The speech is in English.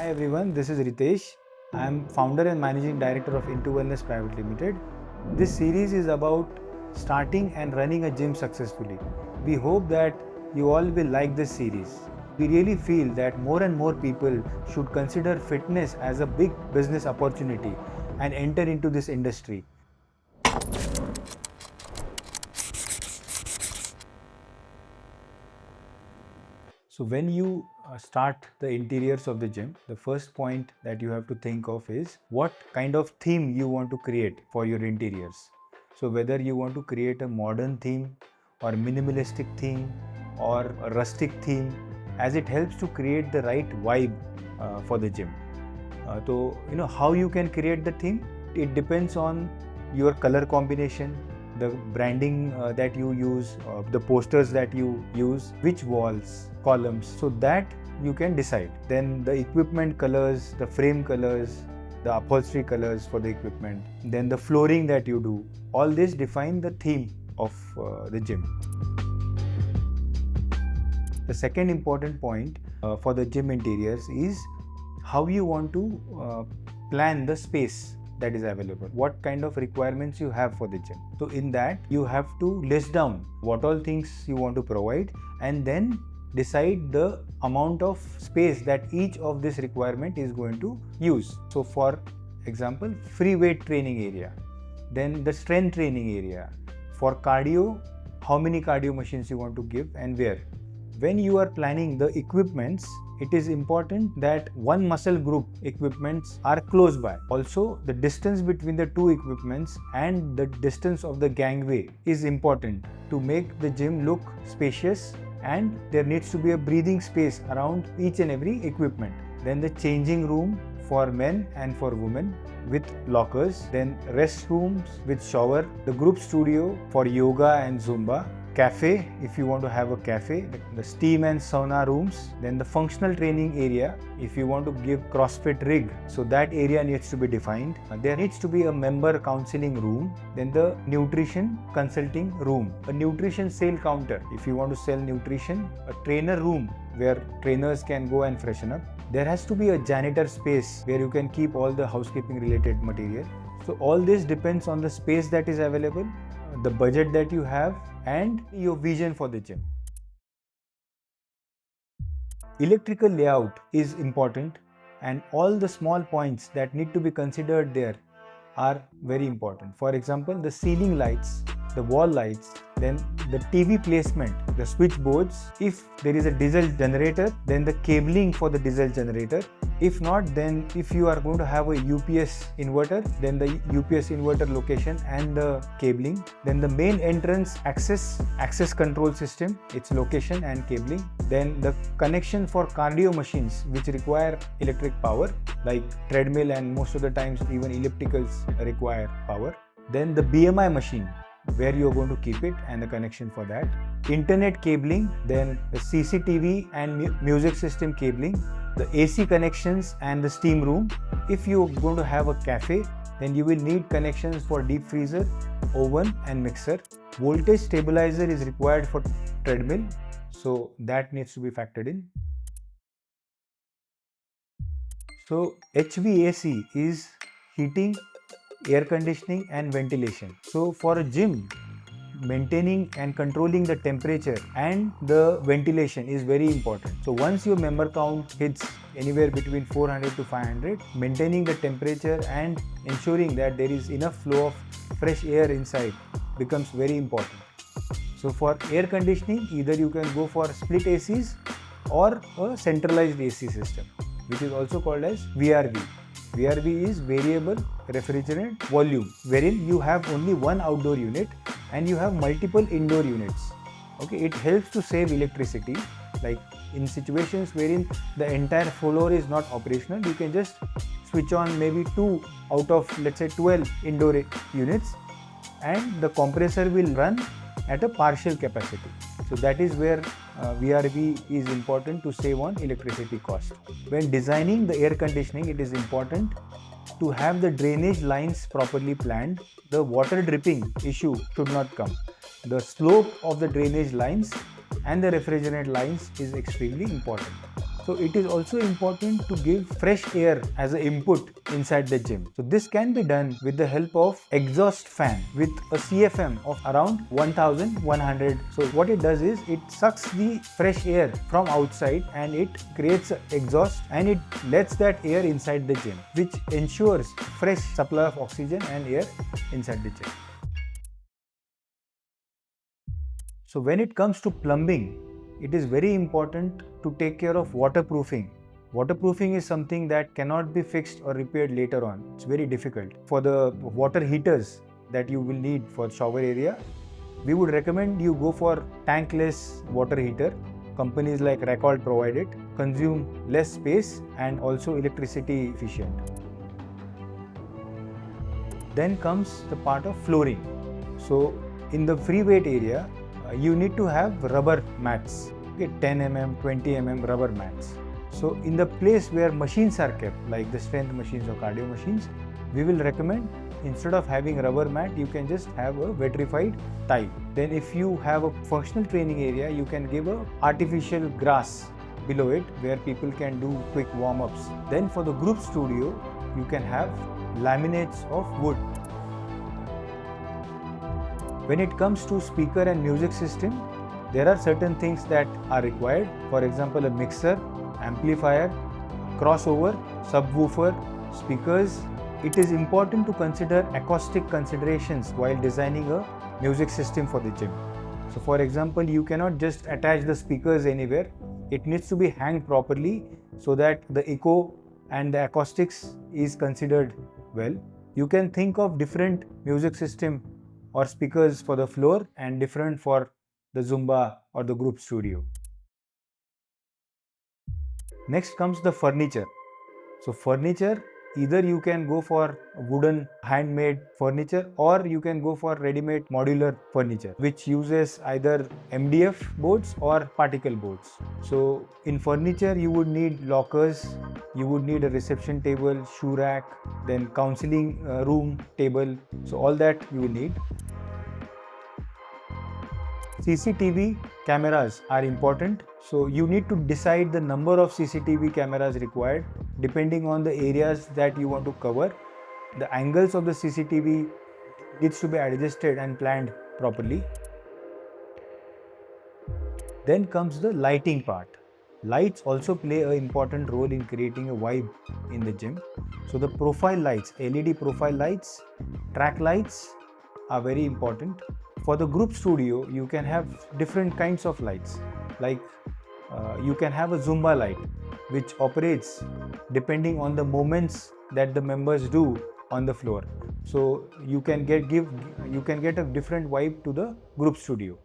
Hi everyone, this is Ritesh. I am founder and managing director of Into Wellness Private Limited. This series is about starting and running a gym successfully. We hope that you all will like this series. We really feel that more and more people should consider fitness as a big business opportunity and enter into this industry. So when you start the interiors of the gym, the first point that you have to think of is what kind of theme you want to create for your interiors. So whether you want to create a modern theme or minimalistic theme or a rustic theme, as it helps to create the right vibe for the gym. So how you can create the theme? It depends on your color combination, the branding that you use, the posters that you use, which walls, columns, so that you can decide. Then the equipment colors, the frame colors, the upholstery colors for the equipment, then the flooring that you do, all this define the theme of the gym. The second important point for the gym interiors is how you want to plan the space that is available, what kind of requirements you have for the gym. So in that you have to list down what all things you want to provide and then decide the amount of space that each of this requirement is going to use. So for example, free weight training area, then the strength training area. For cardio, how many cardio machines you want to give and where. When you are planning the equipments, it is important that one muscle group equipments are close by. Also, the distance between the two equipments and the distance of the gangway is important to make the gym look spacious, and there needs to be a breathing space around each and every equipment. Then the changing room for men and for women with lockers, then restrooms with shower, the group studio for yoga and Zumba, cafe if you want to have a cafe, the steam and sauna rooms, then the functional training area if you want to give CrossFit rig, so that area needs to be defined. There needs to be a member counseling room, then the nutrition consulting room, a nutrition sale counter if you want to sell nutrition, a trainer room where trainers can go and freshen up. There has to be a janitor space where you can keep all the housekeeping related material. So all this depends on the space that is available, the budget that you have, and your vision for the gym. Electrical layout is important, and all the small points that need to be considered there are very important. For example, the ceiling lights, the wall lights, then the TV placement, the switchboards. If there is a diesel generator, then the cabling for the diesel generator. If not, then if you are going to have a UPS inverter, then the UPS inverter location and the cabling. Then the main entrance access control system, its location and cabling. Then the connection for cardio machines which require electric power, like treadmill, and most of the times even ellipticals require power. Then the BMI machine, where you are going to keep it and the connection for that. Internet cabling, then the CCTV and music system cabling, the AC connections and the steam room. If you are going to have a cafe, then you will need connections for deep freezer, oven and mixer. Voltage stabilizer is required for treadmill, so that needs to be factored in. So HVAC is heating, air conditioning and ventilation. So for a gym, maintaining and controlling the temperature and the ventilation is very important. So once your member count hits anywhere between 400 to 500, maintaining the temperature and ensuring that there is enough flow of fresh air inside becomes very important. So for air conditioning, either you can go for split ACs or a centralized AC system, which is also called as VRV. VRV is variable refrigerant volume, wherein you have only one outdoor unit and you have multiple indoor units. Okay, it helps to save electricity. Like in situations wherein the entire floor is not operational, you can just switch on maybe 2 out of, let's say, 12 indoor units, and the compressor will run at a partial capacity. So that is where VRV is important to save on electricity cost. When designing the air conditioning, it is important to have the drainage lines properly planned. The water dripping issue should not come. The slope of the drainage lines and the refrigerant lines is extremely important. So it is also important to give fresh air as an input inside the gym. So this can be done with the help of exhaust fan with a CFM of around 1100. So what it does is it sucks the fresh air from outside and it creates exhaust and it lets that air inside the gym, which ensures fresh supply of oxygen and air inside the gym. So when it comes to plumbing, it is very important to take care of waterproofing. Waterproofing is something that cannot be fixed or repaired later on. It's very difficult. For the water heaters that you will need for shower area, we would recommend you go for tankless water heater. Companies like Racolt provide it, consume less space and also electricity efficient. Then comes the part of flooring. So in the free weight area, you need to have rubber mats, okay, 10 mm, 20 mm rubber mats. So in the place where machines are kept, like the strength machines or cardio machines, we will recommend instead of having rubber mat, you can just have a vitrified tile. Then if you have a functional training area, you can give a artificial grass below it where people can do quick warm-ups. Then for the group studio, you can have laminates of wood. When it comes to speaker and music system, there are certain things that are required. For example, a mixer, amplifier, crossover, subwoofer, speakers. It is important to consider acoustic considerations while designing a music system for the gym. So for example, you cannot just attach the speakers anywhere. It needs to be hanged properly so that the echo and the acoustics is considered well. You can think of different music system or speakers for the floor and different for the Zumba or the group studio. Next comes the furniture. So furniture, either you can go for wooden handmade furniture or you can go for ready-made modular furniture which uses either MDF boards or particle boards. So in furniture you would need lockers, you would need a reception table, shoe rack, then counseling room table. So all that you will need. CCTV cameras are important. So you need to decide the number of CCTV cameras required depending on the areas that you want to cover. The angles of the CCTV needs to be adjusted and planned properly. Then comes the lighting part. Lights also play an important role in creating a vibe in the gym. So the profile lights, LED profile lights, track lights are very important. For the group studio, you can have different kinds of lights. Like you can have a Zumba light which operates depending on the movements that the members do on the floor. So you can get a different vibe to the group studio.